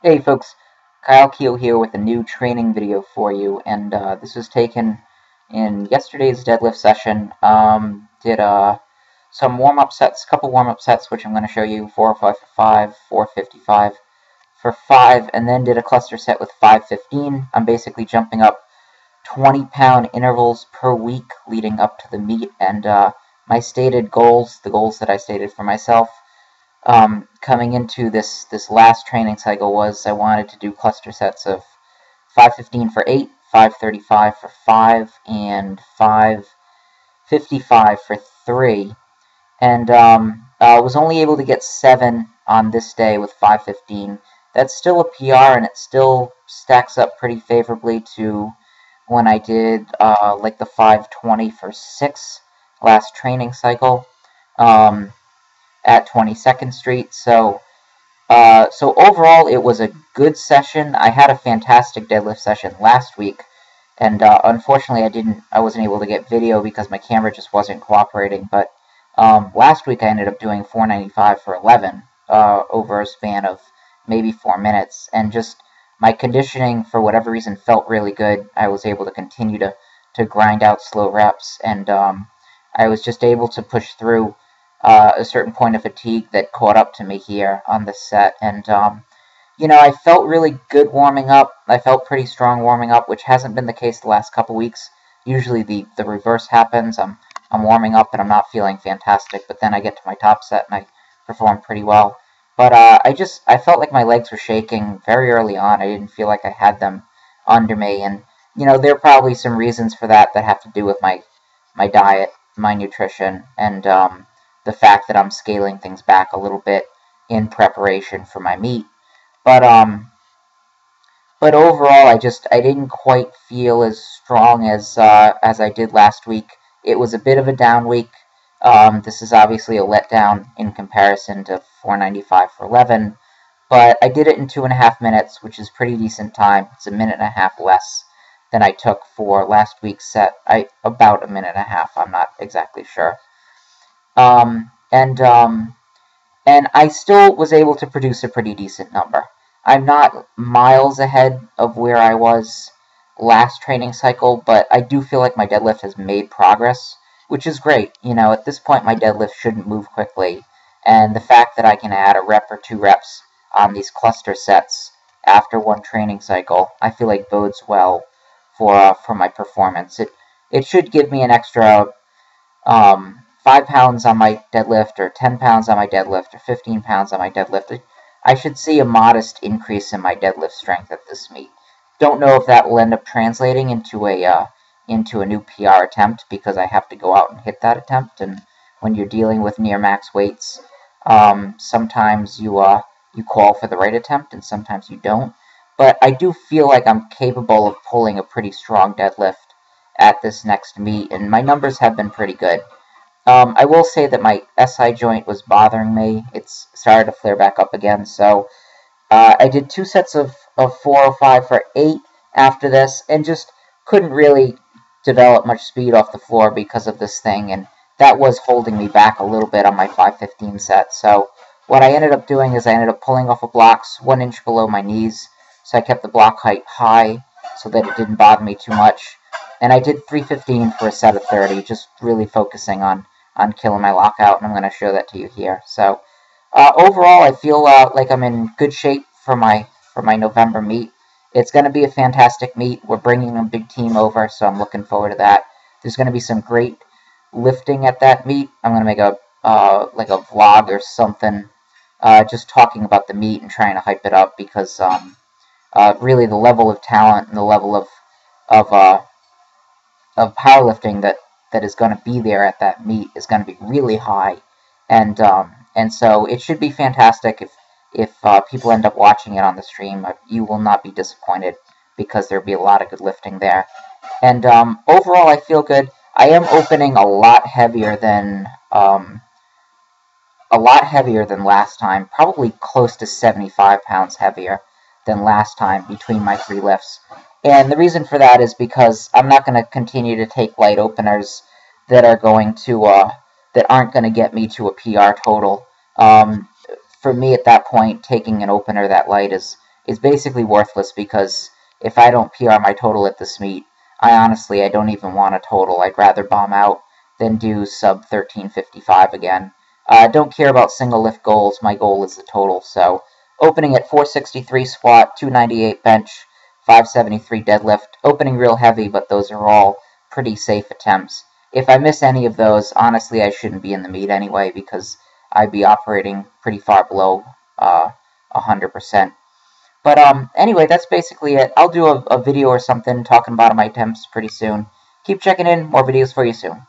Hey folks, Keough here with a new training video for you, and this was taken in yesterday's deadlift session. Did some warm-up sets, couple warm-up sets, which I'm going to show you, 405 for 5, 455 for 5, and then did a cluster set with 515. I'm basically jumping up 20-pound intervals per week leading up to the meet, and my stated goals, the goals that I stated for myself, coming into this last training cycle was I wanted to do cluster sets of 515 for 8, 535 for 5, and 555 for 3. And I was only able to get 7 on this day with 515. That's still a PR, and it still stacks up pretty favorably to when I did like the 520 for 6 last training cycle. At 22nd Street. So overall, it was a good session. I had a fantastic deadlift session last week, and unfortunately, I wasn't able to get video because my camera just wasn't cooperating. But last week, I ended up doing 495 for 11 over a span of maybe 4 minutes, and just my conditioning, for whatever reason, felt really good. I was able to continue to grind out slow reps, and I was just able to push through a certain point of fatigue that caught up to me here on the set. And, I felt really good warming up. I felt pretty strong warming up, which hasn't been the case the last couple weeks. Usually the reverse happens. I'm warming up and I'm not feeling fantastic, but then I get to my top set and I perform pretty well. But I felt like my legs were shaking very early on. I didn't feel like I had them under me. And, there are probably some reasons for that have to do with my diet, my nutrition, and the fact that I'm scaling things back a little bit in preparation for my meet. But overall, I didn't quite feel as strong as I did last week. It was a bit of a down week. This is obviously a letdown in comparison to 495 for 11, but I did it in 2.5 minutes, which is pretty decent time. It's a minute and a half less than I took for last week's set. About a minute and a half. I'm not exactly sure. And I still was able to produce a pretty decent number. I'm not miles ahead of where I was last training cycle, but I do feel like my deadlift has made progress, which is great. At this point, my deadlift shouldn't move quickly, and the fact that I can add a rep or 2 reps on these cluster sets after one training cycle, I feel like bodes well for my performance. It should give me an extra 5 pounds on my deadlift, or 10 pounds on my deadlift, or 15 pounds on my deadlift. I should see a modest increase in my deadlift strength at this meet. Don't know if that will end up translating into a new PR attempt, because I have to go out and hit that attempt. And when you're dealing with near max weights, sometimes you call for the right attempt, and sometimes you don't. But I do feel like I'm capable of pulling a pretty strong deadlift at this next meet, and my numbers have been pretty good. I will say that my SI joint was bothering me. It's started to flare back up again, so I did 2 sets of 405 for 8 after this, and just couldn't really develop much speed off the floor because of this thing, and that was holding me back a little bit on my 515 set. So what I ended up doing is I ended up pulling off of blocks 1 inch below my knees, so I kept the block height high so that it didn't bother me too much. And I did 315 for a set of 30, just really focusing on killing my lockout, and I'm going to show that to you here. So overall, I feel like I'm in good shape for my November meet. It's going to be a fantastic meet. We're bringing a big team over, so I'm looking forward to that. There's going to be some great lifting at that meet. I'm going to make a vlog or something, just talking about the meet and trying to hype it up, because really the level of talent and the level of powerlifting that is going to be there at that meet is going to be really high, and so it should be fantastic. If people end up watching it on the stream, you will not be disappointed, because there'll be a lot of good lifting there. And overall, I feel good. I am opening a lot heavier than last time, probably close to 75 pounds heavier than last time between my 3 lifts. And the reason for that is because I'm not going to continue to take light openers that aren't going to get me to a PR total. For me, at that point, taking an opener that light is is basically worthless, because if I don't PR my total at this meet, I don't even want a total. I'd rather bomb out than do sub 1355 again. Don't care about single lift goals. My goal is the total. So opening at 463 squat, 298 bench, 573 deadlift. Opening real heavy, but those are all pretty safe attempts. If I miss any of those, honestly, I shouldn't be in the meet anyway, because I'd be operating pretty far below 100%. But anyway, that's basically it. I'll do a video or something talking about my attempts pretty soon. Keep checking in. More videos for you soon.